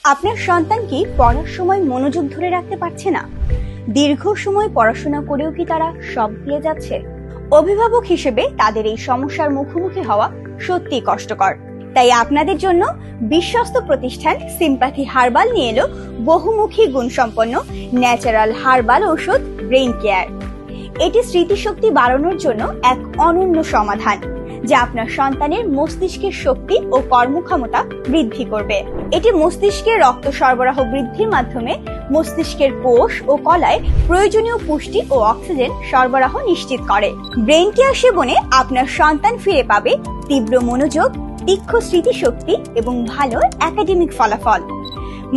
আপনার সন্তান কি পড়ার সময় মনোযোগ ধরে রাখতে পারছে না? দীর্ঘ সময় পড়াশোনা করেও কি তারা সব ভুলে যাচ্ছে? অভিভাবক হিসেবে তাদের এই সমস্যার মুখোমুখি হওয়া সত্যি কষ্টকর। তাই আপনাদের জন্য বিশ্বস্ত প্রতিষ্ঠান সিম্প্যাথি হার্বাল নিয়ে এলো বহুমুখী গুণসম্পন্ন ন্যাচারাল হার্বাল ঔষধ ব্রেইন কেয়ার। এটি স্মৃতিশক্তি বাড়ানোর জন্য এক অনন্য সমাধান, যা আপনার সন্তানের মস্তিষ্কের শক্তি ও কর্মক্ষমতা বৃদ্ধি করবে। এটি মস্তিষ্কের রক্ত সরবরাহ বৃদ্ধির মাধ্যমে মস্তিষ্কের কোষ ও কলায় প্রয়োজনীয় পুষ্টি ও অক্সিজেন সরবরাহ নিশ্চিত করে। ব্রেইন কেয়ার সেবনে আপনার সন্তান ফিরে পাবে তীব্র মনোযোগ, তীক্ষ্ণ স্মৃতিশক্তি এবং ভালো একাডেমিক ফলাফল।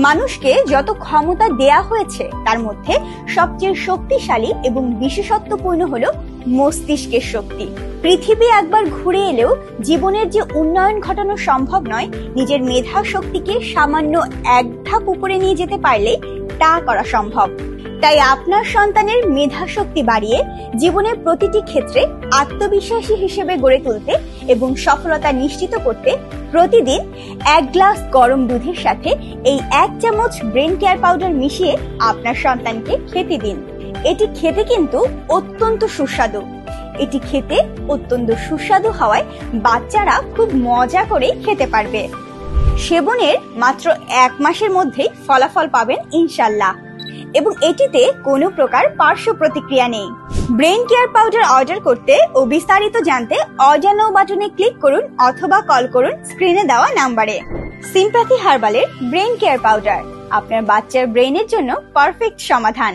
মানুষকে যত ক্ষমতা দেয়া হয়েছে তার মধ্যে সবচেয়ে শক্তিশালী এবং বিশেষত্বপূর্ণ হলো মস্তিষ্কের শক্তি। পৃথিবী একবার ঘুরে এলেও জীবনের যে উন্নয়ন ঘটানো সম্ভব নয়, নিজের মেধা শক্তিকে সামান্য এক ধাপ উপরে নিয়ে যেতে পারলে তা করা সম্ভব। তাই আপনার সন্তানের মেধা শক্তি বাড়িয়ে জীবনের প্রতিটি ক্ষেত্রে আত্মবিশ্বাসী হিসেবে গড়ে তুলতে এবং সফলতা নিশ্চিত করতে প্রতিদিন 1 গ্লাস গরম দুধের সাথে এই 1 চামচ ব্রেন কেয়ার পাউডার মিশিয়ে আপনার সন্তানকে খেতে দিন। এটি খেতে কিন্তু অত্যন্ত সুস্বাদু হওয়ায় বাচ্চারা খুব মজা করে খেতে পারবে। সেবনের মাত্র 1 মাসের মধ্যেই ফলাফল পাবেন ইনশাল্লাহ, এবং এটিতে কোনো প্রকার পার্শ্ব প্রতিক্রিয়া নেই। ব্রেইন কেয়ার পাউডার অর্ডার করতে ও বিস্তারিত জানতে অর্ডার নাও বাটনে ক্লিক করুন অথবা কল করুন স্ক্রিনে দেওয়া নাম্বারে। সিম্প্যাথি হার্বালের ব্রেইন কেয়ার পাউডার আপনার বাচ্চার ব্রেইনের জন্য পারফেক্ট সমাধান।